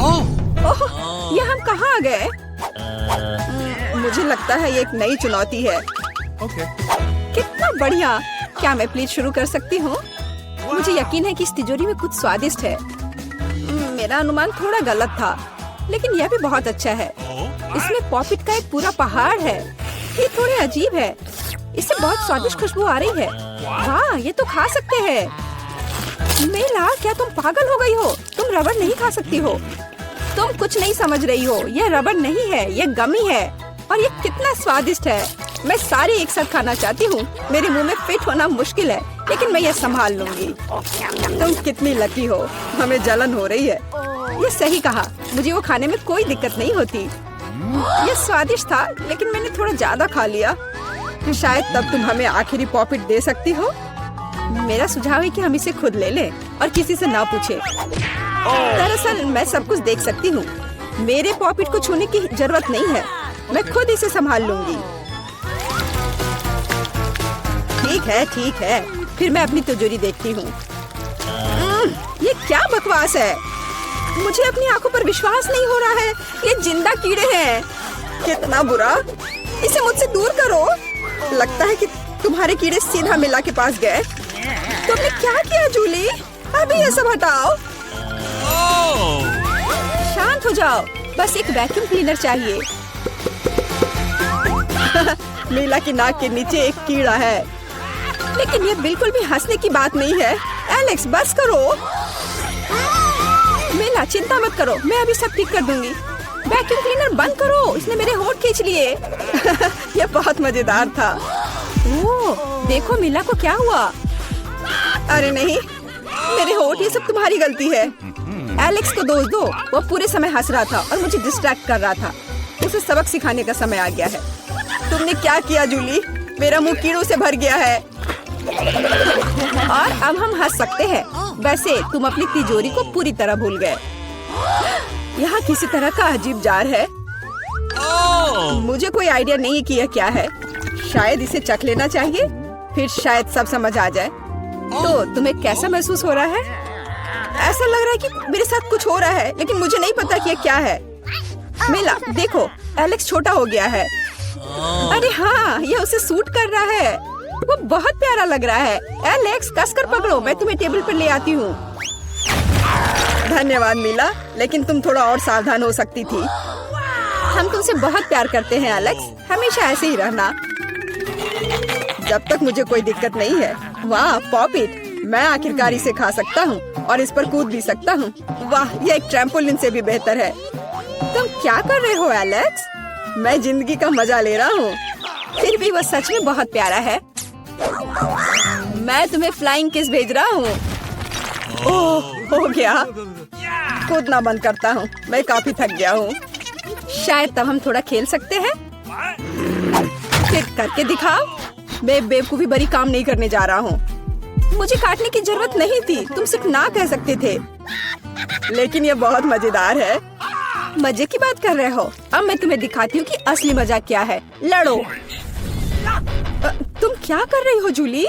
ओह, ये हम कहाँ आ गए? मुझे लगता है ये एक नई चुनौती है। कितना बढ़िया! क्या मैं प्लीज शुरू कर सकती हूँ? मुझे यकीन है कि इस तिजोरी में कुछ स्वादिष्ट है। मेरा अनुमान थोड़ा गलत था, लेकिन यह भी बहुत अच्छा है। इसमें पॉपिट का एक पूरा पहाड़ है। ये थोड़े अजीब है। इससे बहुत स्वादिष्ट खुशबू आ रही है। वाह, ये तो खा सकते हैं। मेला, क्या तुम पागल हो गई हो? तुम रबड़ नहीं खा सकती हो। तुम कुछ नहीं समझ रही हो। यह रबड़ नहीं है, यह गमी है। और ये कितना स्वादिष्ट है। मैं सारी एक साथ खाना चाहती हूँ। मेरे मुंह में फिट होना मुश्किल है, लेकिन मैं ये संभाल लूंगी। तुम कितनी लकी हो। हमें जलन हो रही है। ये सही कहा। मुझे वो खाने में कोई दिक्कत नहीं होती। ये स्वादिष्ट था, लेकिन मैंने थोड़ा ज्यादा खा लिया। शायद तब तुम हमें आखिरी पॉपिट दे सकती हो। मेरा सुझाव है कि हम इसे खुद ले लें और किसी से ना पूछे। दरअसल मैं सब कुछ देख सकती हूँ। मेरे पॉपिट को छूने की जरूरत नहीं है। मैं खुद इसे संभाल लूंगी। ठीक है। फिर मैं अपनी तिजोरी देखती हूँ। ये क्या बकवास है? मुझे अपनी आंखों पर विश्वास नहीं हो रहा है। ये जिंदा कीड़े हैं। कितना बुरा! इसे मुझसे दूर करो। लगता है कि तुम्हारे कीड़े सीधा मिला के पास गए। तुमने क्या किया जूली? अभी ये सब हटाओ। शांत हो जाओ। बस एक वैक्यूम क्लीनर चाहिए। मीला की नाक के नीचे एक कीड़ा है, लेकिन ये बिल्कुल भी हंसने की बात नहीं है। एलेक्स, बस करो। मीला, चिंता मत करो, मैं अभी सब ठीक कर दूंगी। वैक्यूम क्लीनर बंद करो, इसने मेरे होंठ खींच लिए। यह बहुत मजेदार था। ओह, देखो मीला को क्या हुआ। अरे नहीं, मेरे होंठ, ये सब तुम्हारी गलती है। एलेक्स को दोष दो। वो पूरे समय हंस रहा था और मुझे डिस्ट्रैक्ट कर रहा था। उसे सबक सिखाने का समय आ गया है। तुमने क्या किया जूली? मेरा मुंह कीड़ों से भर गया है। और अब हम हंस सकते हैं। वैसे तुम अपनी तिजोरी को पूरी तरह भूल गए। यहाँ किसी तरह का अजीब जार है। मुझे कोई आइडिया नहीं कि यह क्या है। शायद इसे चख लेना चाहिए, फिर शायद सब समझ आ जाए। तो तुम्हें कैसा महसूस हो रहा है? ऐसा लग रहा है कि मेरे साथ कुछ हो रहा है, लेकिन मुझे नहीं पता कि यह क्या है। मेला, देखो, एलेक्स छोटा हो गया है। अरे हाँ, ये उसे सूट कर रहा है। वो बहुत प्यारा लग रहा है। एलेक्स, कसकर पकड़ो, मैं तुम्हें टेबल पर ले आती हूँ। धन्यवाद मीला, लेकिन तुम थोड़ा और सावधान हो सकती थी। हम तुमसे बहुत प्यार करते हैं एलेक्स, हमेशा ऐसे ही रहना। जब तक मुझे कोई दिक्कत नहीं है। वाह, पॉपिट! मैं आखिरकार इसे खा सकता हूँ और इस पर कूद भी सकता हूँ। वाह, यह एक ट्रैम्पोलिन से भी बेहतर है। तुम क्या कर रहे हो एलेक्स? मैं जिंदगी का मजा ले रहा हूँ। फिर भी वो सच में बहुत प्यारा है। मैं तुम्हें फ्लाइंग किस भेज रहा हूँ। ओह, हो गया। कूदना बंद करता हूँ, मैं काफी थक गया हूँ। शायद तब हम थोड़ा खेल सकते हैं। फिर करके दिखाओ। मैं बेवकूफी भरी काम नहीं करने जा रहा हूँ। मुझे काटने की जरूरत नहीं थी, तुम सिर्फ ना कह सकते थे। लेकिन ये बहुत मजेदार है। मजे की बात कर रहे हो? अब मैं तुम्हें दिखाती हूँ कि असली मजा क्या है। लड़ो। तुम क्या कर रही हो जूली?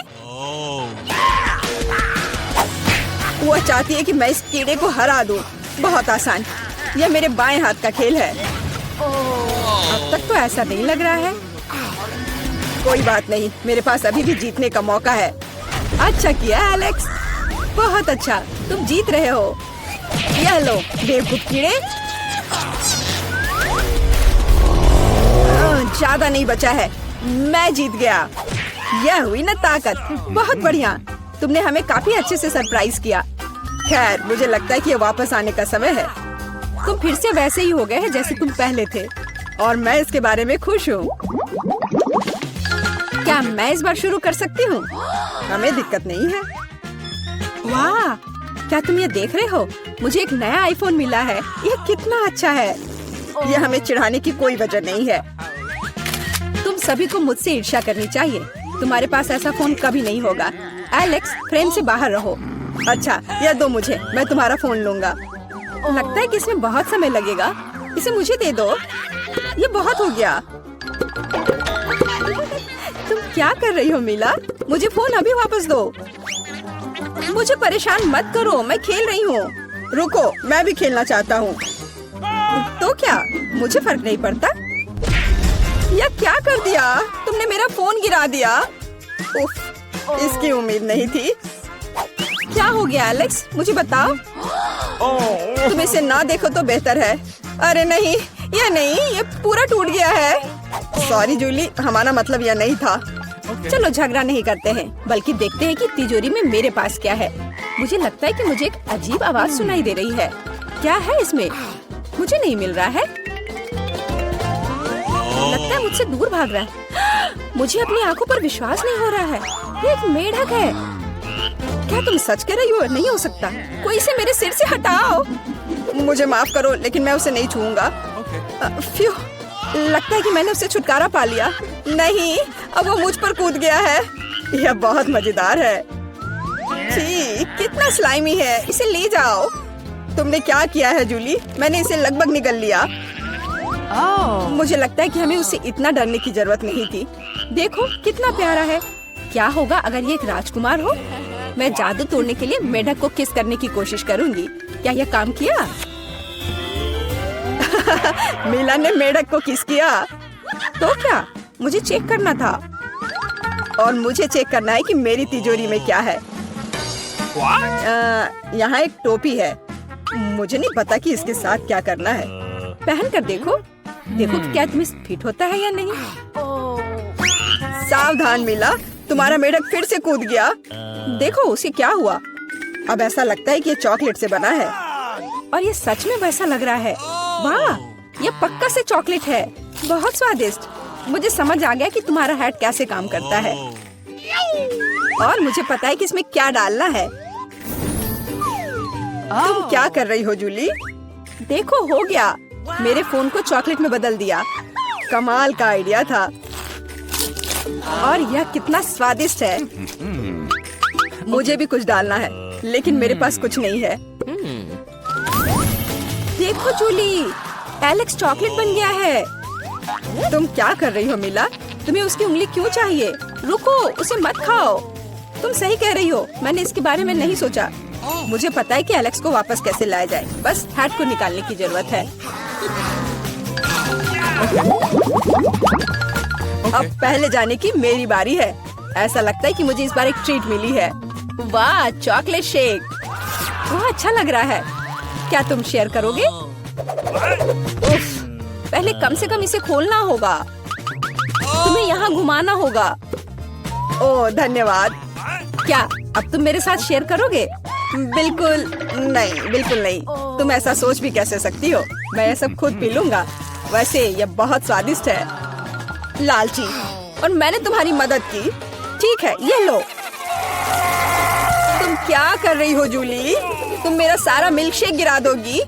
वो चाहती है कि मैं इस कीड़े को हरा दूं। बहुत आसान। यह मेरे बाएं हाथ का खेल है। अब तक तो ऐसा नहीं लग रहा है। कोई बात नहीं, मेरे पास अभी भी जीतने का मौका है। अच्छा किया एलेक्स, बहुत अच्छा, तुम जीत रहे हो। यह लो बेवकूफ कीड़े। ज्यादा नहीं बचा है, मैं जीत गया। यह हुई ना ताकत। बहुत बढ़िया, तुमने हमें काफी अच्छे से सरप्राइज किया। खैर, मुझे लगता है कि ये वापस आने का समय है। तुम फिर से वैसे ही हो गए हैं जैसे तुम पहले थे, और मैं इसके बारे में खुश हूँ। क्या मैं इस बार शुरू कर सकती हूँ? हमें दिक्कत नहीं है। वाह, क्या तुम ये देख रहे हो? मुझे एक नया आईफोन मिला है। यह कितना अच्छा है। यह हमें चिढ़ाने की कोई वजह नहीं है। तुम सभी को मुझसे ईर्ष्या करनी चाहिए। तुम्हारे पास ऐसा फोन कभी नहीं होगा। एलेक्स, फ्रेम से बाहर रहो। अच्छा, यह दो मुझे, मैं तुम्हारा फोन लूंगा। लगता है कि इसमें बहुत समय लगेगा। इसे मुझे दे दो। ये बहुत हो गया। तुम क्या कर रही हो मीला? मुझे फोन अभी वापस दो। मुझे परेशान मत करो, मैं खेल रही हूँ। रुको, मैं भी खेलना चाहता हूँ। तो क्या, मुझे फर्क नहीं पड़ता। या क्या कर दिया तुमने, मेरा फोन गिरा दिया। उफ, इसकी उम्मीद नहीं थी। क्या हो गया एलेक्स, मुझे बताओ। तुम इसे ना देखो तो बेहतर है। अरे नहीं, ये पूरा टूट गया है। सॉरी जूली, हमारा मतलब यह नहीं था। चलो झगड़ा नहीं करते हैं, बल्कि देखते हैं कि तिजोरी में मेरे पास क्या है। मुझे लगता है कि मुझे एक अजीब आवाज सुनाई दे रही है। क्या है इसमें? मुझे नहीं मिल रहा है। लगता है मुझसे दूर भाग रहा है। मुझे अपनी आंखों पर विश्वास नहीं हो रहा है। ये एक मेढक है। क्या तुम सच कह रही हो? नहीं हो सकता। कोई इसे मेरे सिर से हटाओ। मुझे माफ करो, लेकिन मैं उसे नहीं छूऊंगा। फ्यू, लगता है कि मैंने उसे छुटकारा पा लिया। नहीं, अब वो मुझ पर कूद गया है। यह बहुत मजेदार है। छी, कितना स्लाइमी है। इसे ले जाओ। तुमने क्या किया है जूली? मैंने इसे लगभग निगल लिया। मुझे लगता है कि हमें उससे इतना डरने की जरूरत नहीं थी। देखो कितना प्यारा है। क्या होगा अगर ये एक राजकुमार हो? मैं जादू तोड़ने के लिए मेढक को किस करने की कोशिश करूंगी। क्या यह काम किया? मीला ने मेढक को किस किया। तो क्या, मुझे चेक करना था। और मुझे चेक करना है कि मेरी तिजोरी में क्या है। यहाँ एक टोपी है। मुझे नहीं पता कि इसके साथ क्या करना है। पहन कर देखो कि क्या तुम्हें फिट होता है या नहीं। सावधान मीला, तुम्हारा मेढक फिर से कूद गया। देखो उसे क्या हुआ। अब ऐसा लगता है कि ये चॉकलेट से बना है। और ये सच में वैसा लग रहा है। वाह, ये पक्का से चॉकलेट है। बहुत स्वादिष्ट। मुझे समझ आ गया कि तुम्हारा हैट कैसे काम करता है। और मुझे पता है कि इसमें क्या डालना है। तुम क्या कर रही हो जूली? देखो हो गया। मेरे फोन को चॉकलेट में बदल दिया। कमाल का आइडिया था। और यह कितना स्वादिष्ट है। मुझे भी कुछ डालना है, लेकिन मेरे पास कुछ नहीं है। देखो जूली, एलेक्स चॉकलेट बन गया है। तुम क्या कर रही हो मीला? तुम्हें उसकी उंगली क्यों चाहिए? रुको, उसे मत खाओ। तुम सही कह रही हो, मैंने इसके बारे में नहीं सोचा। मुझे पता है कि एलेक्स को वापस कैसे लाया जाए। बस हैट को निकालने की जरूरत है। अब पहले जाने की मेरी बारी है। ऐसा लगता है कि मुझे इस बार एक ट्रीट मिली है। वाह, चॉकलेट शेक। वाह, अच्छा लग रहा है। क्या तुम शेयर करोगे? उफ, पहले कम से कम इसे खोलना होगा। तुम्हें यहाँ घुमाना होगा। ओह धन्यवाद। क्या अब तुम मेरे साथ शेयर करोगे? बिल्कुल नहीं, बिल्कुल नहीं। तुम ऐसा सोच भी कैसे सकती हो? मैं ये सब खुद पी लूंगा। वैसे ये बहुत स्वादिष्ट है। लालची, और मैंने तुम्हारी मदद की। ठीक है, ये लो। तुम क्या कर रही हो जूली? तुम मेरा सारा मिल्क शेक गिरा दोगी।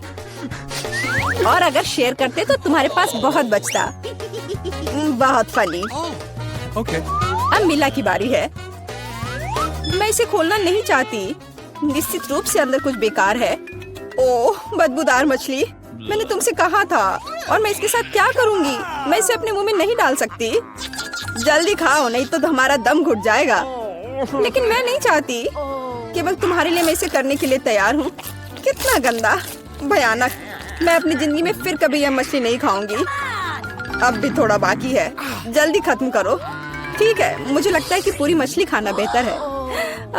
और अगर शेयर करते तो तुम्हारे पास बहुत बचता। बहुत फनी। अब मिला की बारी है। मैं इसे खोलना नहीं चाहती। निश्चित रूप से अंदर कुछ बेकार है। ओह, बदबूदार मछली। मैंने तुमसे कहा था। और मैं इसके साथ क्या करूंगी? मैं इसे अपने मुंह में नहीं डाल सकती। जल्दी खाओ, नहीं तो हमारा दम घुट जाएगा। लेकिन मैं नहीं चाहती। केवल तुम्हारे लिए मैं इसे करने के लिए तैयार हूँ। कितना गंदा, भयानक। मैं अपनी जिंदगी में फिर कभी यह मछली नहीं खाऊंगी। अब भी थोड़ा बाकी है। जल्दी खत्म करो। ठीक है, मुझे लगता है कि पूरी मछली खाना बेहतर है।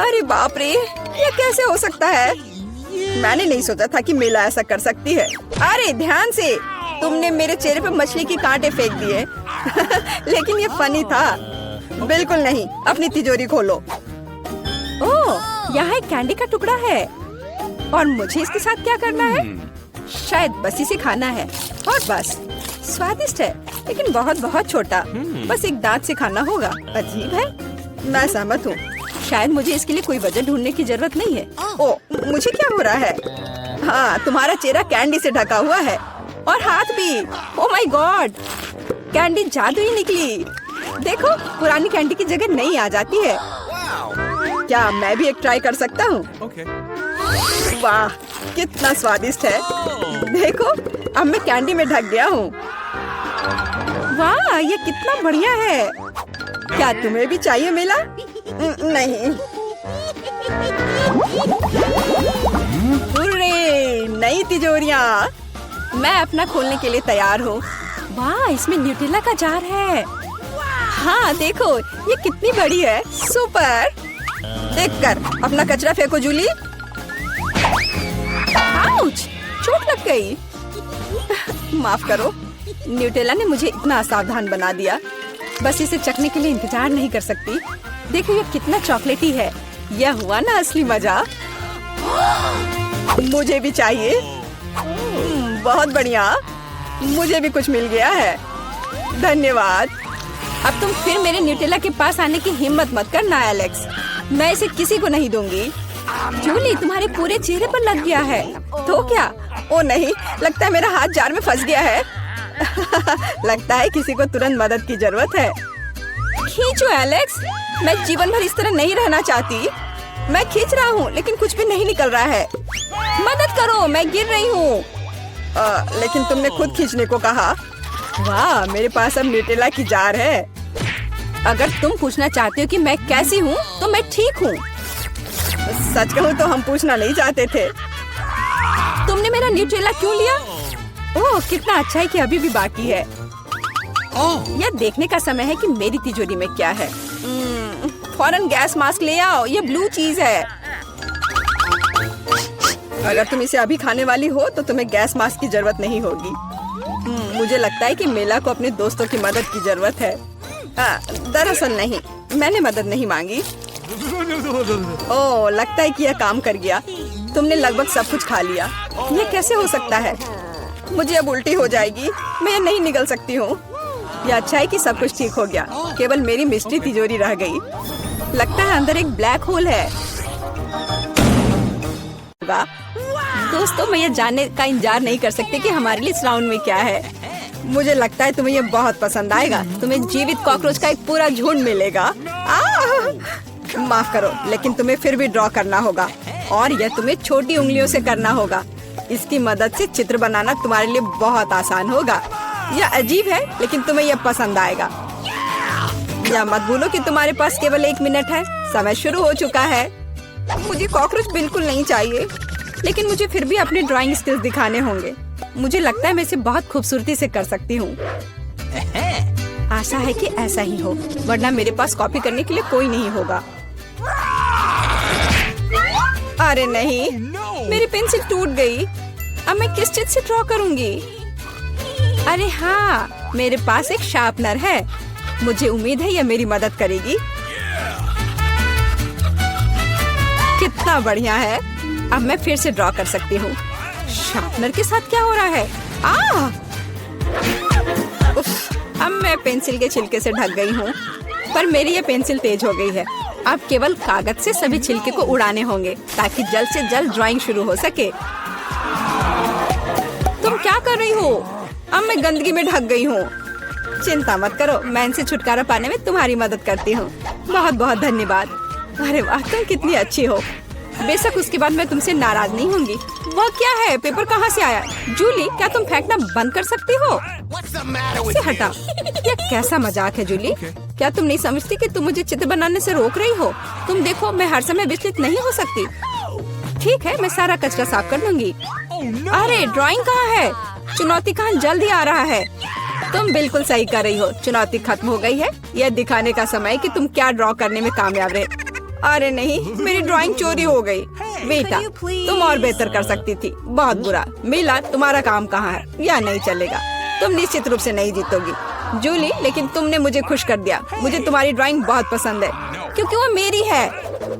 अरे बाप रे, ये कैसे हो सकता है? मैंने नहीं सोचा था कि मीला ऐसा कर सकती है। अरे ध्यान से, तुमने मेरे चेहरे पे मछली के कांटे फेंक दिए। लेकिन ये फनी था। बिल्कुल नहीं। अपनी तिजोरी खोलो। ओह, यहाँ एक कैंडी का टुकड़ा है। और मुझे इसके साथ क्या करना है? शायद बस इसे खाना है। और बस। स्वादिष्ट है, लेकिन बहुत बहुत छोटा। बस एक दांत से खाना होगा। अजीब है। मैं सहमत हूँ। शायद मुझे इसके लिए कोई वजह ढूंढने की जरूरत नहीं है। ओह, मुझे क्या हो रहा है? हाँ, तुम्हारा चेहरा कैंडी से ढका हुआ है। और हाथ भी। ओह माय गॉड, कैंडी जादू ही निकली। देखो, पुरानी कैंडी की जगह नई आ जाती है। क्या मैं भी एक ट्राई कर सकता हूँ? वाह, कितना स्वादिष्ट है। देखो, अब मैं कैंडी में ढक गया हूँ। वाह, ये कितना बढ़िया है। क्या तुम्हें भी चाहिए मीला? नहीं। हुर्रे, नई तिजोरियाँ। मैं अपना खोलने के लिए तैयार हूँ। वाह, इसमें न्यूटेला का जार है। हाँ देखो, ये कितनी बड़ी है। सुपर। देखकर अपना कचरा फेंको जूली। आउच, चोट लग गई। माफ करो, न्यूटेला ने मुझे इतना असावधान बना दिया। बस इसे चखने के लिए इंतजार नहीं कर सकती। देखो ये कितना चॉकलेटी है। यह हुआ ना असली मजा। मुझे भी चाहिए। बहुत बढ़िया, मुझे भी कुछ मिल गया है। धन्यवाद। अब तुम फिर मेरे न्यूटेला के पास आने की हिम्मत मत करना एलेक्स। मैं इसे किसी को नहीं दूंगी। जूली, तुम्हारे पूरे चेहरे पर लग गया है। तो क्या? ओ नहीं, लगता है मेरा हाथ जार में फंस गया है। लगता है किसी को तुरंत मदद की जरूरत है। खींचो एलेक्स, मैं जीवन भर इस तरह नहीं रहना चाहती। मैं खींच रहा हूँ लेकिन कुछ भी नहीं निकल रहा है। मदद करो, मैं गिर रही हूँ। लेकिन तुमने खुद खींचने को कहा। वाह, मेरे पास अब न्यूटेला की जार है। अगर तुम पूछना चाहते हो कि मैं कैसी हूँ तो मैं ठीक हूँ। सच कहूँ तो हम पूछना नहीं चाहते थे। तुमने मेरा न्यूटेला क्यों लिया? ओह, कितना अच्छा है कि अभी भी बाकी है। यह देखने का समय है कि मेरी तिजोरी में क्या है। फौरन गैस मास्क ले आओ, ये ब्लू चीज है। अगर तुम इसे अभी खाने वाली हो तो तुम्हें गैस मास्क की जरूरत नहीं होगी। मुझे लगता है कि मेला को अपने दोस्तों की मदद की जरूरत है। दरअसल नहीं, मैंने मदद नहीं मांगी। ओह, लगता है कि यह काम कर गया। तुमने लगभग सब कुछ खा लिया। यह कैसे हो सकता है? मुझे अब उल्टी हो जाएगी। मैं नहीं निकल सकती हूँ। यह अच्छा है कि सब कुछ ठीक हो गया। केवल मेरी मिस्ट्री तिजोरी रह गई। लगता है अंदर एक ब्लैक होल है। दोस्तों, मैं ये जानने का इंतजार नहीं कर सकती कि हमारे लिए इस राउंड में क्या है। मुझे लगता है तुम्हें ये बहुत पसंद आएगा। तुम्हें जीवित कॉकरोच का एक पूरा झुंड मिलेगा। माफ करो, लेकिन तुम्हें फिर भी ड्रॉ करना होगा और यह तुम्हें छोटी उंगलियों से करना होगा। इसकी मदद से चित्र बनाना तुम्हारे लिए बहुत आसान होगा। यह अजीब है लेकिन तुम्हें यह पसंद आएगा। या मत भूलो कि तुम्हारे पास केवल 1 मिनट है। समय शुरू हो चुका है। मुझे कॉकरोच बिल्कुल नहीं चाहिए, लेकिन मुझे फिर भी अपने ड्राइंग स्किल्स दिखाने होंगे। मुझे लगता है मैं इसे बहुत खूबसूरती से कर सकती हूँ। आशा है कि ऐसा ही हो, वरना मेरे पास कॉपी करने के लिए कोई नहीं होगा। अरे नहीं, मेरी पेंसिल टूट गई। अब मैं किस चीज से ड्रॉ करूंगी? अरे हाँ, मेरे पास एक शार्पनर है। मुझे उम्मीद है यह मेरी मदद करेगी। कितना बढ़िया है। अब मैं फिर से ड्रॉ कर सकती हूँ। शार्पनर के साथ क्या हो रहा है? उफ, अब मैं पेंसिल के छिलके से ढक गई हूँ, पर मेरी ये पेंसिल तेज हो गई है। अब केवल कागज से सभी छिलके को उड़ाने होंगे ताकि जल्द से जल्द ड्राइंग शुरू हो सके। तुम क्या कर रही हो? अब मैं गंदगी में ढक गई हूँ। चिंता मत करो, मैं इनसे छुटकारा पाने में तुम्हारी मदद करती हूँ। बहुत बहुत धन्यवाद। अरे वाह, तुम कितनी अच्छी हो। बेशक उसके बाद मैं तुमसे नाराज नहीं होंगी। वह क्या है? पेपर कहाँ से आया? जूली, क्या तुम फेंकना बंद कर सकती हो? इसे हटा। यह कैसा मजाक है जूली? क्या तुम नहीं समझती कि तुम मुझे चित्र बनाने से रोक रही हो? तुम देखो, मैं हर समय विचलित नहीं हो सकती। ठीक है, मैं सारा कचरा साफ कर दूंगी। अरे ड्राइंग कहाँ है? चुनौती कहाँ जल्द ही आ रहा है। तुम बिल्कुल सही कर रही हो। चुनौती खत्म हो गई है। यह दिखाने का समय कि तुम क्या ड्रॉ करने में कामयाब रहे। अरे नहीं, मेरी ड्राइंग चोरी हो गई। बेटा, तुम और बेहतर कर सकती थी। बहुत बुरा। मीला, तुम्हारा काम कहाँ है? यह नहीं चलेगा। तुम निश्चित रूप से नहीं जीतोगी जूली, लेकिन तुमने मुझे खुश कर दिया। मुझे तुम्हारी ड्राइंग बहुत पसंद है क्योंकि वो मेरी है।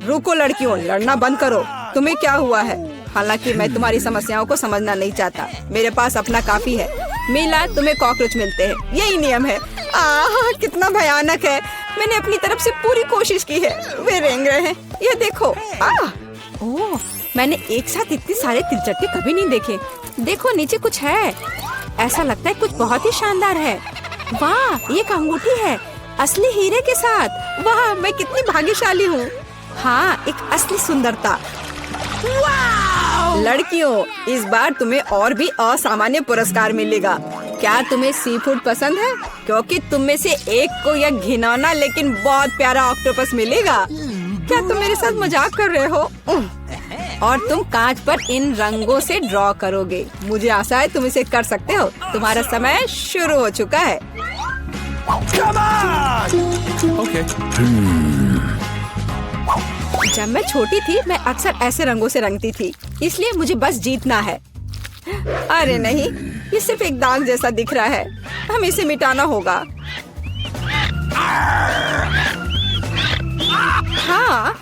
रुको लड़कियों, लड़ना बंद करो। तुम्हें क्या हुआ है? हालांकि मैं तुम्हारी समस्याओं को समझना नहीं चाहता। मेरे पास अपना काफी है। मीला, तुम्हें कॉकरोच मिलते हैं, यही नियम है। कितना भयानक है। मैंने अपनी तरफ से पूरी कोशिश की है। वे रेंग रहे हैं। ये देखो। ओह, मैंने एक साथ इतने सारे तिलचट्टे कभी नहीं देखे। देखो, नीचे कुछ है। ऐसा लगता है कुछ बहुत ही शानदार है। वाह, ये एक अंगूठी है असली हीरे के साथ। वाह, मैं कितनी भाग्यशाली हूँ। हाँ, एक असली सुंदरता। लड़कियों, इस बार तुम्हें और भी असामान्य पुरस्कार मिलेगा। क्या तुम्हें सी फूड पसंद है? क्योंकि तुम में से एक को यह घिनौना लेकिन बहुत प्यारा ऑक्टोपस मिलेगा। क्या तुम मेरे साथ मजाक कर रहे हो? और तुम कांच पर इन रंगों से ड्रॉ करोगे। मुझे आशा है तुम इसे कर सकते हो। तुम्हारा समय शुरू हो चुका है। जब मैं छोटी थी मैं अक्सर ऐसे रंगों से रंगती थी, इसलिए मुझे बस जीतना है। अरे नहीं, ये सिर्फ एक दाग जैसा दिख रहा है। हमें इसे मिटाना होगा। हाँ,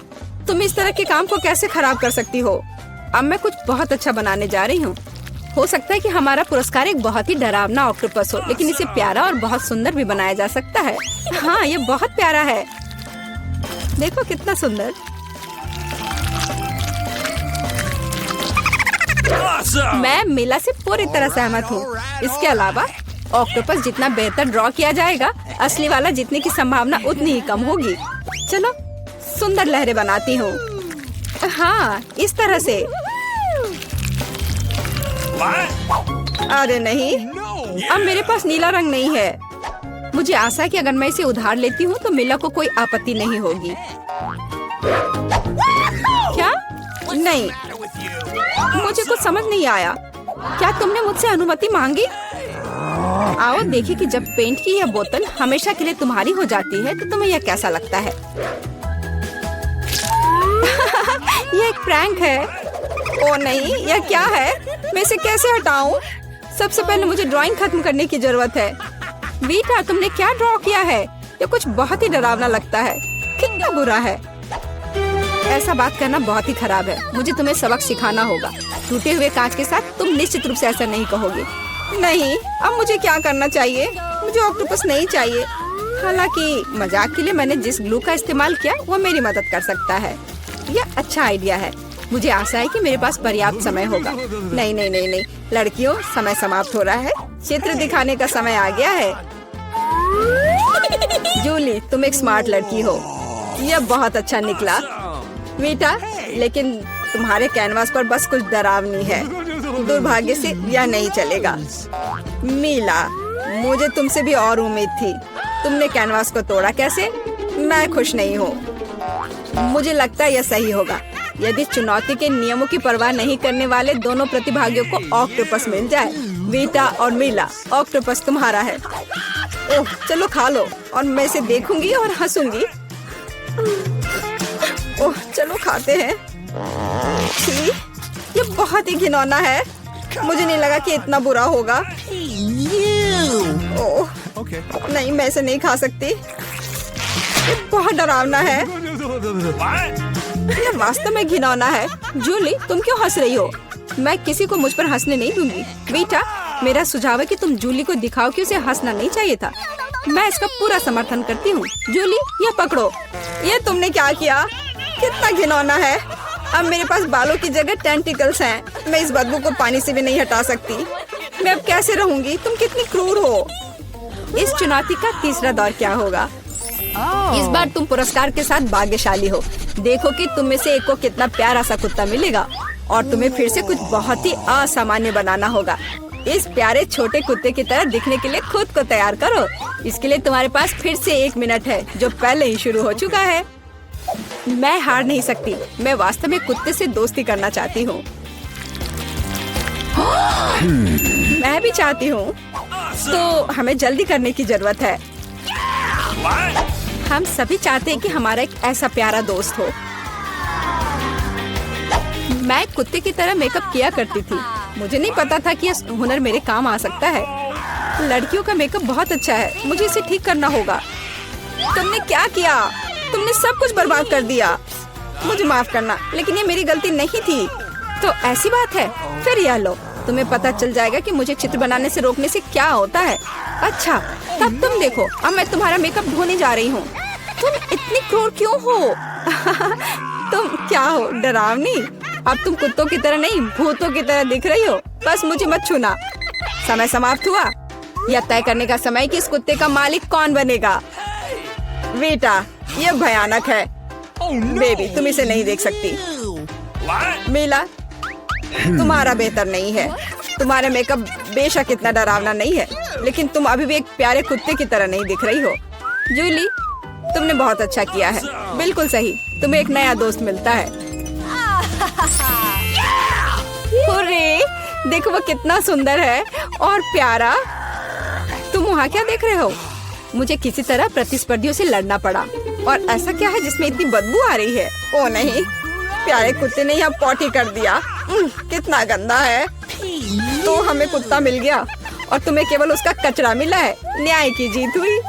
तुम इस तरह के काम को कैसे खराब कर सकती हो? अब मैं कुछ बहुत अच्छा बनाने जा रही हूँ। हो सकता है कि हमारा पुरस्कार एक बहुत ही डरावना ऑक्टोपस हो, लेकिन इसे प्यारा और बहुत सुंदर भी बनाया जा सकता है। हाँ, ये बहुत प्यारा है। देखो कितना सुंदर। मैं मिला से पूरी तरह सहमत हूँ। इसके अलावा ऑक्टोपस जितना बेहतर ड्रॉ किया जाएगा, असली वाला जीतने की संभावना उतनी ही कम होगी। चलो सुंदर लहरें बनाती हूँ। हाँ, इस तरह से। अरे नहीं, अब मेरे पास नीला रंग नहीं है। मुझे आशा है कि अगर मैं इसे उधार लेती हूँ तो मिला को कोई आपत्ति नहीं होगी। क्या? नहीं, मुझे कुछ समझ नहीं आया। क्या तुमने मुझसे अनुमति मांगी? आओ देखिए कि जब पेंट की यह बोतल हमेशा के लिए तुम्हारी हो जाती है तो तुम्हें यह कैसा लगता है। यह एक प्रैंक है। ओ नहीं, यह क्या है? मैं इसे कैसे हटाऊं? सबसे पहले मुझे ड्राइंग खत्म करने की जरूरत है। वीटा, तुमने क्या ड्रॉ किया है? यह कुछ बहुत ही डरावना लगता है। कितना बुरा है। ऐसा बात करना बहुत ही खराब है। मुझे तुम्हें सबक सिखाना होगा। टूटे हुए कांच के साथ तुम निश्चित रूप से ऐसा नहीं कहोगे। नहीं, अब मुझे क्या करना चाहिए? मुझे ऑक्टोपस नहीं चाहिए। हालांकि मजाक के लिए मैंने जिस ग्लू का इस्तेमाल किया वो मेरी मदद कर सकता है। यह अच्छा आइडिया है। मुझे आशा है कि मेरे पास पर्याप्त समय होगा। नहीं नहीं नहीं नहीं, लड़कियों, समय समाप्त हो रहा है। चित्र दिखाने का समय आ गया है। जूली, तुम एक स्मार्ट लड़की हो। यह बहुत अच्छा निकला। वीटा, लेकिन तुम्हारे कैनवास पर बस कुछ डरावनी है। दुर्भाग्य से यह नहीं चलेगा। मीला, मुझे तुमसे भी और उम्मीद थी। तुमने कैनवास को तोड़ा कैसे? मैं खुश नहीं हूँ। मुझे लगता है यह सही होगा यदि चुनौती के नियमों की परवाह नहीं करने वाले दोनों प्रतिभागियों को ऑक्टोपस मिल जाए। वीटा और मीला, ऑक्टोपस तुम्हारा है। ओह, चलो खा लो और मैं इसे देखूंगी और हंसूंगी। ओह, चलो खाते हैं। छी, ये बहुत ही घिनौना है। मुझे नहीं लगा कि इतना बुरा होगा। ओह, नहीं, मैं इसे नहीं खा सकती। ये बहुत डरावना है। ये वास्तव में घिनौना है। जूली, तुम क्यों हंस रही हो? मैं किसी को मुझ पर हंसने नहीं दूंगी। बेटा, मेरा सुझाव है कि तुम जूली को दिखाओ कि उसे हंसना नहीं चाहिए था। मैं इसका पूरा समर्थन करती हूँ। जूली, ये पकड़ो। ये तुमने क्या किया? कितना घिनौना है। अब मेरे पास बालों की जगह टेंटिकल्स हैं। मैं इस बदबू को पानी से भी नहीं हटा सकती। मैं अब कैसे रहूंगी? तुम कितनी क्रूर हो। इस चुनौती का तीसरा दौर क्या होगा? इस बार तुम पुरस्कार के साथ भाग्यशाली हो। देखो कि तुम में से एक को कितना प्यारा सा कुत्ता मिलेगा और तुम्हें फिर से कुछ बहुत ही असामान्य बनाना होगा। इस प्यारे छोटे कुत्ते की तरह दिखने के लिए खुद को तैयार करो। इसके लिए तुम्हारे पास फिर से 1 मिनट है, जो पहले ही शुरू हो चुका है। मैं हार नहीं सकती। मैं वास्तव में कुत्ते से दोस्ती करना चाहती हूँ। मैं भी चाहती हूँ। तो हमें जल्दी करने की जरूरत है। हम सभी चाहते हैं कि हमारा एक ऐसा प्यारा दोस्त हो। मैं कुत्ते की तरह मेकअप किया करती थी। मुझे नहीं पता था कि यह हुनर मेरे काम आ सकता है। लड़कियों का मेकअप बहुत अच्छा है। मुझे इसे ठीक करना होगा। तुमने क्या किया? तुमने सब कुछ बर्बाद कर दिया। मुझे माफ करना, लेकिन ये मेरी गलती नहीं थी। तो ऐसी बात है? फिर यह लो, तुम्हें पता चल जाएगा कि मुझे चित्र बनाने से रोकने से क्या होता है। अच्छा, तब तुम देखो। अब मैं तुम्हारा मेकअप धोने जा रही हूँ। तुम इतनी क्रूर क्यों हो? तुम क्या हो, डरावनी? अब तुम कुत्तों की तरह नहीं, भूतों की तरह दिख रही हो। बस मुझे मत छूना। समय समाप्त हुआ। यह तय करने का समय कि इस कुत्ते का मालिक कौन बनेगा। बेटा, यह भयानक है। बेबी, तुम इसे नहीं देख सकती। मीला, तुम्हारा बेहतर नहीं है। तुम्हारा मेकअप बेशक इतना डरावना नहीं है, लेकिन तुम अभी भी एक प्यारे कुत्ते की तरह नहीं दिख रही हो। जूली, तुमने बहुत अच्छा किया है। बिल्कुल सही। तुम्हें एक नया दोस्त मिलता है। अरे देखो वो कितना सुंदर है और प्यारा। तुम वहाँ क्या देख रहे हो? मुझे किसी तरह प्रतिस्पर्धियों से लड़ना पड़ा। और ऐसा क्या है जिसमें इतनी बदबू आ रही है? ओ नहीं, प्यारे कुत्ते ने यहाँ पॉटी कर दिया। कितना गंदा है। तो हमें कुत्ता मिल गया और तुम्हें केवल उसका कचरा मिला है। न्याय की जीत हुई।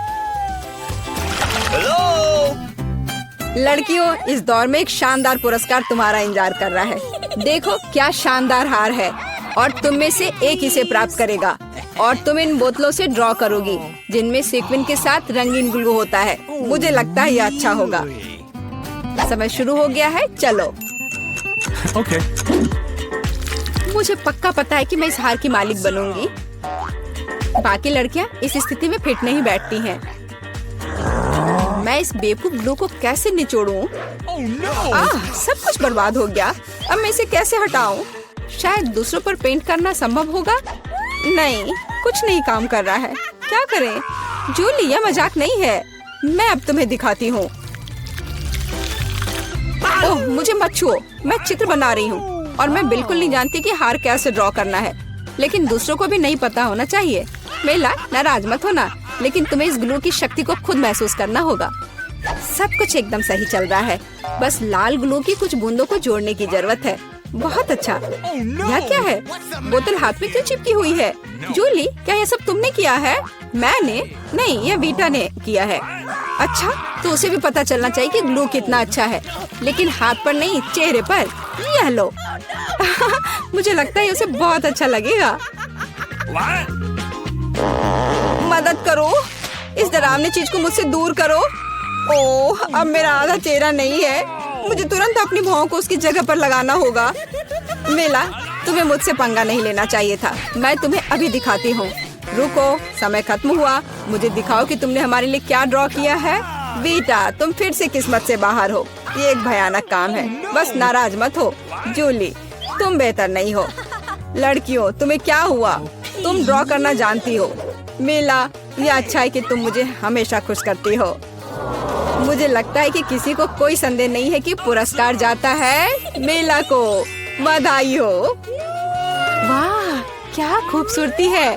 लड़कियों, इस दौर में एक शानदार पुरस्कार तुम्हारा इंतजार कर रहा है। देखो क्या शानदार हार है और तुम में से एक इसे प्राप्त करेगा। और तुम इन बोतलों से ड्रॉ करोगी जिनमें सीक्वेंस के साथ रंगीन ग्लू होता है। मुझे लगता है यह अच्छा होगा। समय शुरू हो गया है, चलो। Okay. मुझे पक्का पता है कि मैं इस हार की मालिक बनूंगी। बाकी लड़कियां इस स्थिति में फिट नहीं बैठती हैं। मैं इस बेवकूफ ग्लू को कैसे निचोड़ूं? सब कुछ बर्बाद हो गया। अब मैं इसे कैसे हटाऊं? शायद दूसरों पर पेंट करना संभव होगा। नहीं, कुछ नहीं काम कर रहा है। क्या करें? जूली, यह मजाक नहीं है। मैं अब तुम्हें दिखाती हूँ। ओह, मुझे मत छुओ। मैं चित्र बना रही हूँ और मैं बिल्कुल नहीं जानती कि हार कैसे ड्रॉ करना है। लेकिन दूसरों को भी नहीं पता होना चाहिए। मेला, नाराज मत होना, लेकिन तुम्हें इस ग्लू की शक्ति को खुद महसूस करना होगा। सब कुछ एकदम सही चल रहा है। बस लाल ग्लू की कुछ बूंदों को जोड़ने की जरूरत है। बहुत अच्छा। यह क्या है? बोतल हाथ में क्यों चिपकी हुई है? जूली, क्या यह सब तुमने किया है? मैंने नहीं, यह वीटा ने किया है। अच्छा, तो उसे भी पता चलना चाहिए कि ग्लू कितना अच्छा है, लेकिन हाथ पर नहीं, चेहरे पर। यह लो। मुझे लगता है उसे बहुत अच्छा लगेगा। मदद करो, इस डरावनी चीज को मुझसे दूर करो। ओह, अब मेरा आधा चेहरा नहीं है। मुझे तुरंत अपनी भौं को उसकी जगह पर लगाना होगा। मेला, तुम्हें मुझसे पंगा नहीं लेना चाहिए था। मैं तुम्हें अभी दिखाती हूँ। रुको, समय खत्म हुआ। मुझे दिखाओ कि तुमने हमारे लिए क्या ड्रॉ किया है। वीटा, तुम फिर से किस्मत से बाहर हो। ये एक भयानक काम है। बस नाराज मत हो। जूली, तुम बेहतर नहीं हो। लड़कियों, तुम्हें क्या हुआ? तुम ड्रॉ करना जानती हो। मेला, ये अच्छा है कि तुम मुझे हमेशा खुश करती हो। मुझे लगता है कि किसी को कोई संदेह नहीं है कि पुरस्कार जाता है मेला को। बधाई हो। वाह, क्या खूबसूरती है।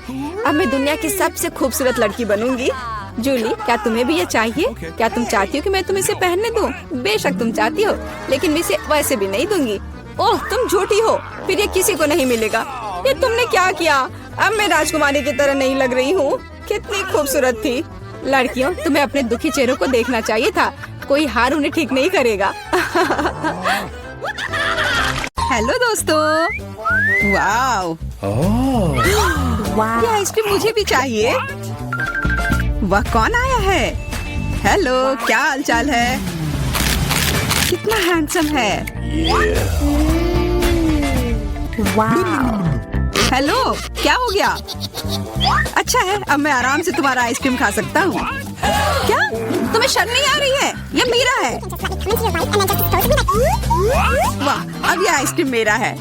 अब मैं दुनिया की सबसे खूबसूरत लड़की बनूंगी। जूली, क्या तुम्हें भी ये चाहिए? क्या तुम चाहती हो कि मैं तुम्हें इसे पहनने दूं? बेशक तुम चाहती हो, लेकिन मैं इसे वैसे भी नहीं दूंगी। ओह, तुम झूठी हो। फिर ये किसी को नहीं मिलेगा। ये तुमने क्या किया? अब मैं राजकुमारी की तरह नहीं लग रही हूँ। कितनी खूबसूरत थी। लड़कियों, तुम्हें अपने दुखी चेहरों को देखना चाहिए था। कोई हार उन्हें ठीक नहीं करेगा। हेलो दोस्तों। वाओ, ये आइसक्रीम मुझे भी चाहिए। वह कौन आया है? हेलो, क्या हालचाल है? कितना हैंडसम है। हेलो, क्या हो गया? अच्छा है, अब मैं आराम से तुम्हारा आइसक्रीम खा सकता हूँ। क्या तुम्हें शर्म नहीं आ रही है? ये मेरा है। वाह, अब ये आइसक्रीम मेरा है।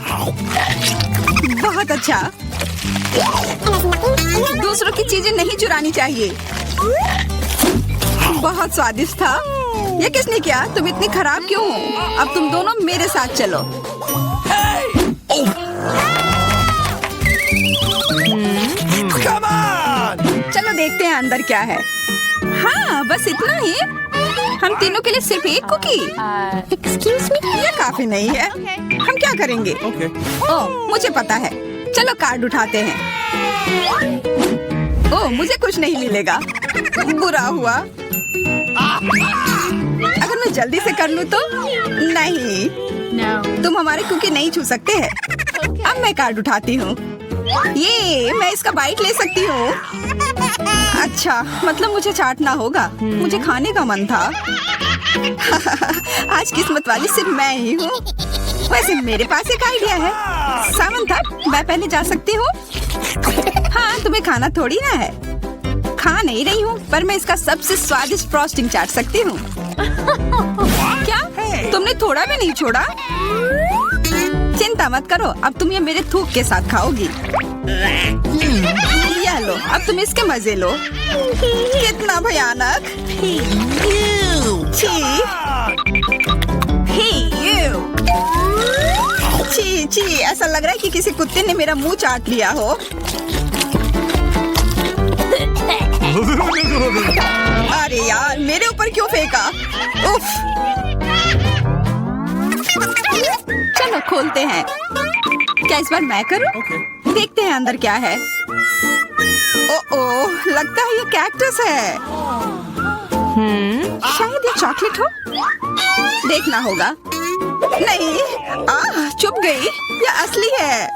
बहुत अच्छा। दूसरों की चीजें नहीं चुरानी चाहिए। बहुत स्वादिष्ट था। ये किसने किया? तुम इतनी खराब क्यों हो? अब तुम दोनों मेरे साथ चलो। चलो देखते हैं अंदर क्या है। हाँ, बस इतना ही। हम तीनों के लिए सिर्फ एक कुकी। एक्सक्यूज मी, ये काफी नहीं है। हम क्या करेंगे? ओह, मुझे पता है। चलो कार्ड उठाते हैं। ओह, मुझे कुछ नहीं मिलेगा। बुरा हुआ। अगर मैं जल्दी से कर लूँ तो? नहीं, तुम हमारे कुकी नहीं छू सकते हैं। अब मैं कार्ड उठाती हूँ। ये मैं इसका बाइट ले सकती हूँ। अच्छा, मतलब मुझे चाटना होगा। मुझे खाने का मन था। आज किस्मत वाली सिर्फ मैं ही हूँ। वैसे मेरे पास एक आइडिया है। सावन था, मैं पहले जा सकती हूँ। हाँ, तुम्हें खाना थोड़ी ना है। खा नहीं रही हूँ, पर मैं इसका सबसे स्वादिष्ट फ्रॉस्टिंग चाट सकती हूँ। क्या तुमने थोड़ा भी नहीं छोड़ा? चिंता मत करो, अब तुम ये मेरे थूक के साथ खाओगी। यह लो, अब तुम इसके मजे लो। कितना भयानक। छी। Hey, you. छी छी, ऐसा लग रहा है कि किसी कुत्ते ने मेरा मुंह चाट लिया हो। अरे यार, मेरे ऊपर क्यों फेंका? उफ। चलो खोलते हैं। क्या इस बार मैं करूं? Okay. देखते हैं अंदर क्या है। ओह, लगता है ये कैक्टस है। शायद ये चॉकलेट हो। देखना होगा। नहीं, चुप गई। ये असली है।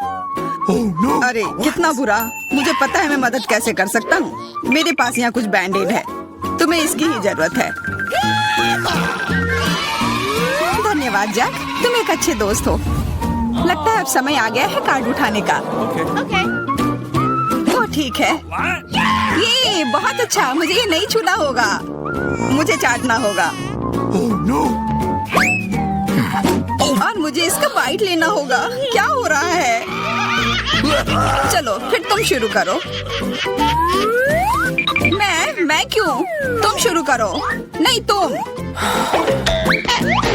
Oh no! अरे कितना बुरा। मुझे पता है मैं मदद कैसे कर सकता हूँ। मेरे पास यहाँ कुछ बैंडेड है। तुम्हें इसकी ही जरूरत है। धन्यवाद जैक, तुम एक अच्छे दोस्त हो। लगता है अब समय आ गया है कार्ड उठाने का। Okay. तो ठीक है। ये बहुत अच्छा। मुझे ये नहीं छूना होगा। मुझे चाटना होगा Oh no! और मुझे इसका बाइट लेना होगा। क्या हो रहा है? चलो फिर तुम शुरू करो। मैं क्यों? तुम शुरू करो। नहीं तुम।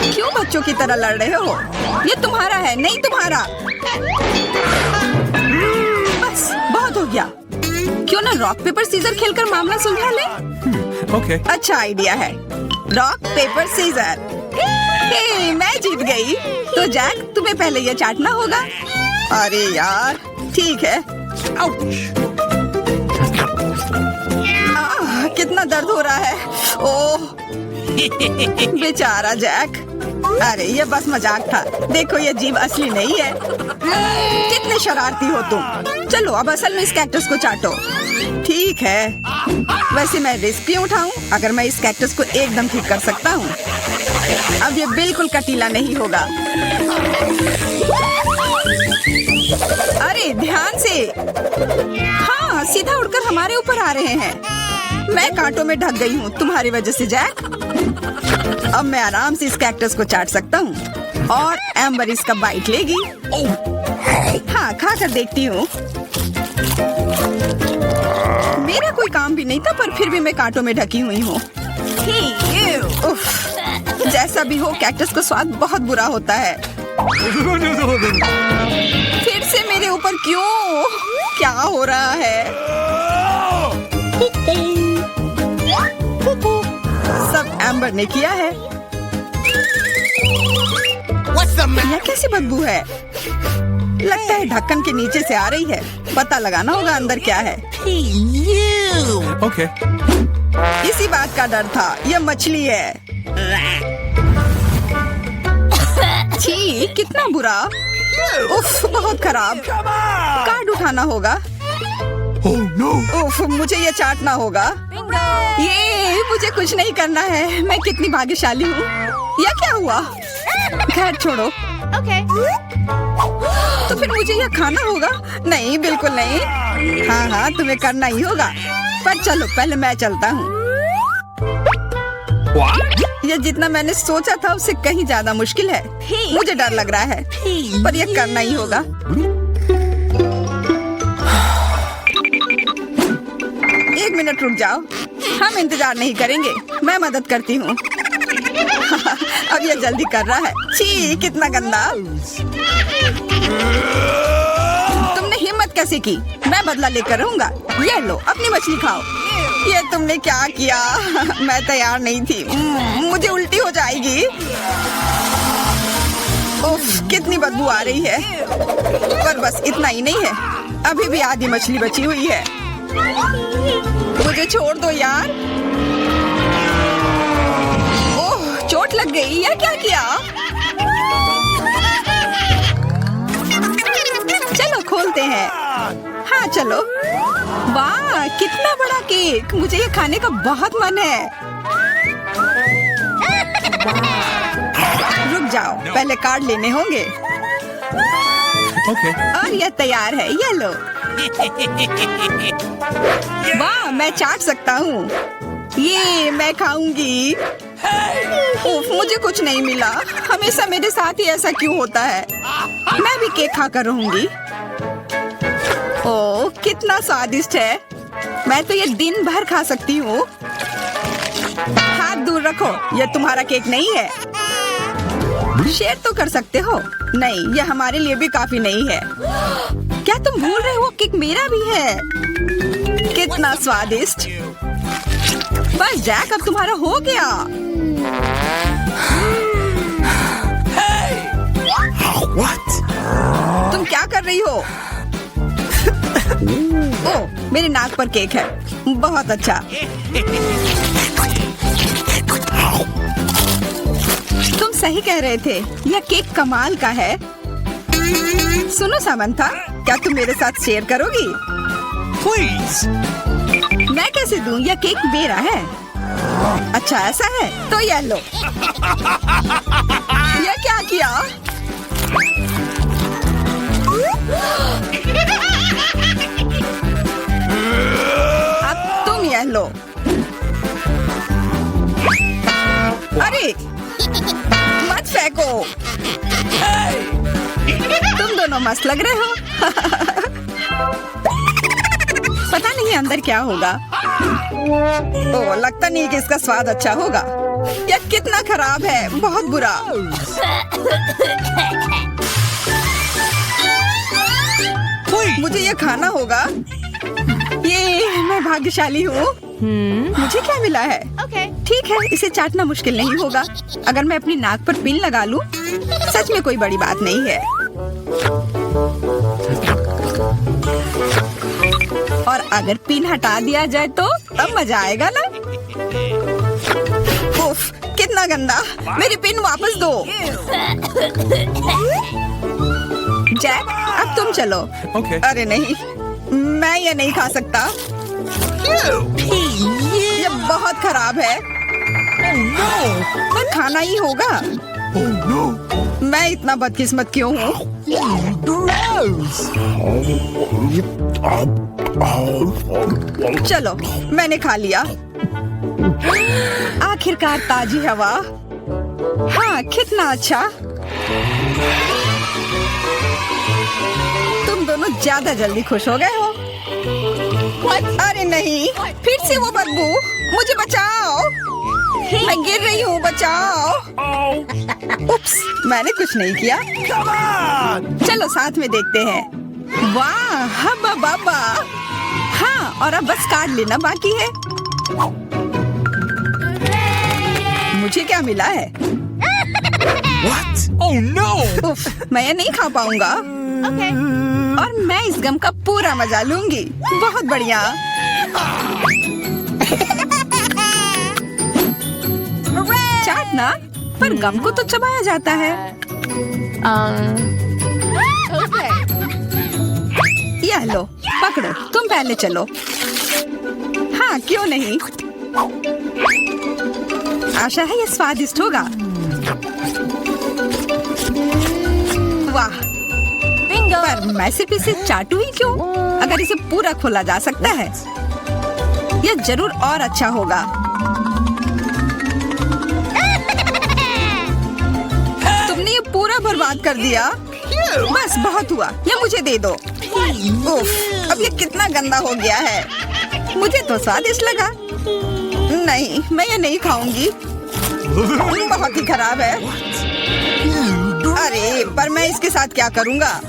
क्यों बच्चों की तरह लड़ रहे हो? ये तुम्हारा है, नहीं तुम्हारा। बस बहुत हो गया। क्यों ना रॉक पेपर सीजर खेलकर मामला सुलझा ले? Okay. अच्छा आइडिया है। Rock paper scissor. हे, मैं जीत गई। तो जैक, तुम्हें पहले ये चाटना होगा। अरे यार, ठीक है। कितना दर्द हो रहा है। ओह, बेचारा जैक। अरे ये बस मजाक था। देखो ये जीव असली नहीं है। कितने शरारती हो तुम। चलो अब असल में इस कैक्टस को चाटो। ठीक है। वैसे मैं रिस्क क्यों उठाऊं अगर मैं इस कैक्टस को एकदम ठीक कर सकता हूँ। अब ये बिल्कुल कटीला नहीं होगा। अरे ध्यान से। हाँ, सीधा उड़कर हमारे ऊपर आ रहे हैं। मैं कांटों में ढक गई हूँ तुम्हारी वजह से जैक। अब मैं आराम से इस कैक्टस को चाट सकता हूँ और एम्बर इसका बाइट लेगी। हाँ, खा कर देखती हूँ। मेरा कोई काम भी नहीं था, पर फिर भी मैं कांटों में ढकी हुई हूँ। जैसा भी हो, कैक्टस का स्वाद बहुत बुरा होता है। फिर से मेरे ऊपर क्यों? क्या हो रहा है? सब एम्बर ने किया है। यह कैसी बदबू है? लगता है ढक्कन के नीचे से आ रही है। पता लगाना होगा अंदर क्या है। Okay. इसी बात का डर था। यह मछली है। छी, कितना बुरा। उफ, बहुत खराब। कार्ड उठाना होगा। Oh no! उफ, मुझे ये चाटना होगा। ये मुझे कुछ नहीं करना है। मैं कितनी भाग्यशाली हूँ। यह क्या हुआ? खैर छोड़ो। तो फिर मुझे यह खाना होगा? नहीं, बिल्कुल नहीं। हाँ, तुम्हें करना ही होगा। पर चलो पहले मैं चलता हूँ। यह जितना मैंने सोचा था उससे कहीं ज्यादा मुश्किल है। मुझे डर लग रहा है, पर यह करना ही होगा। एक मिनट रुक जाओ। हम इंतजार नहीं करेंगे। मैं मदद करती हूँ। अब यह जल्दी कर रहा है। छी, कितना गंदा। तुमने हिम्मत कैसे की? मैं बदला लेकर रहूंगा। ये लो, अपनी मछली खाओ। ये तुमने क्या किया? मैं तैयार नहीं थी। मुझे उल्टी हो जाएगी। उफ, कितनी बदबू आ रही है। पर बस इतना ही नहीं है, अभी भी आधी मछली बची हुई है। मुझे छोड़ दो यार। ओह, चोट लग गई। यह क्या किया? चलो खोलते हैं। हाँ चलो। वाह, कितना बड़ा केक। मुझे ये खाने का बहुत मन है। रुक जाओ, पहले कार्ड लेने होंगे। Okay. और यह तैयार है। ये लो। वाह, मैं चाट सकता हूँ। ये मैं खाऊंगी। उफ, मुझे कुछ नहीं मिला। हमेशा मेरे साथ ही ऐसा क्यों होता है? मैं भी केक खाकर रहूंगी। ओह, कितना स्वादिष्ट है। मैं तो ये दिन भर खा सकती हूँ। हाथ दूर रखो, यह तुम्हारा केक नहीं है। शेयर तो कर सकते हो। नहीं, ये हमारे लिए भी काफी नहीं है। क्या तुम भूल रहे हो केक मेरा भी है? कितना स्वादिष्ट। बस जैक, अब तुम्हारा हो गया। What? तुम क्या कर रही हो? ओह, मेरे नाक पर केक है। बहुत अच्छा। तुम सही कह रहे थे, यह केक कमाल का है। सुनो सामंथा, क्या तुम मेरे साथ शेयर करोगी? Please. मैं कैसे दूं? यह केक मेरा है। अच्छा ऐसा है, तो यह लो। यह क्या किया? अब तुम यह लो। अरे मत फेंको। तुम दोनों मस्त लग रहे हो। पता नहीं अंदर क्या होगा। ओह, लगता नहीं कि इसका स्वाद अच्छा होगा। यह कितना खराब है, बहुत बुरा। मुझे ये खाना होगा। ये मैं भाग्यशाली हूँ। मुझे क्या मिला है? ठीक है, इसे चाटना मुश्किल नहीं होगा। अगर मैं अपनी नाक पर पिन लगा लूं, सच में कोई बड़ी बात नहीं है। और अगर पिन हटा दिया जाए तो तब मजा आएगा ना? उफ, कितना गंदा। मेरी पिन वापस दो। जैक, अब तुम चलो। Okay. अरे नहीं, मैं ये नहीं खा सकता। ये बहुत खराब है। पर खाना ही होगा। Oh no. मैं इतना बदकिस्मत क्यों हूँ? चलो, मैंने खा लिया। आखिरकार ताजी हवा। हाँ, कितना अच्छा। तुम दोनों ज्यादा जल्दी खुश हो गए हो। अरे नहीं, फिर से वो बदबू। मुझे बचाओ, मैं गिर रही हूँ, बचाओ। उप्स, मैंने कुछ नहीं किया। चलो साथ में देखते हैं। वाह, हब्बा बाबा। हाँ, और अब बस काट लेना बाकी है। मुझे क्या मिला है? What? Oh no. उफ, मैं ये नहीं खा पाऊंगा। और मैं इस गम का पूरा मजा लूंगी। बहुत बढ़िया। चाटना, पर गम को तो चबाया जाता है। यह लो, पकड़ो। तुम पहले चलो। हाँ, क्यों नहीं। आशा है ये स्वादिष्ट होगा। वाह, पर मैं सिर्फ इसे चाटू ही क्यों? अगर इसे पूरा खोला जा सकता है, यह जरूर और अच्छा होगा। तुमने ये पूरा बर्बाद कर दिया। बस बहुत हुआ, ये मुझे दे दो। उफ, अब ये कितना गंदा हो गया है। मुझे तो स्वादिष्ट लगा। नहीं, मैं ये नहीं खाऊंगी। बहुत ही खराब है। अरे, पर मैं इसके साथ क्या करूंगा?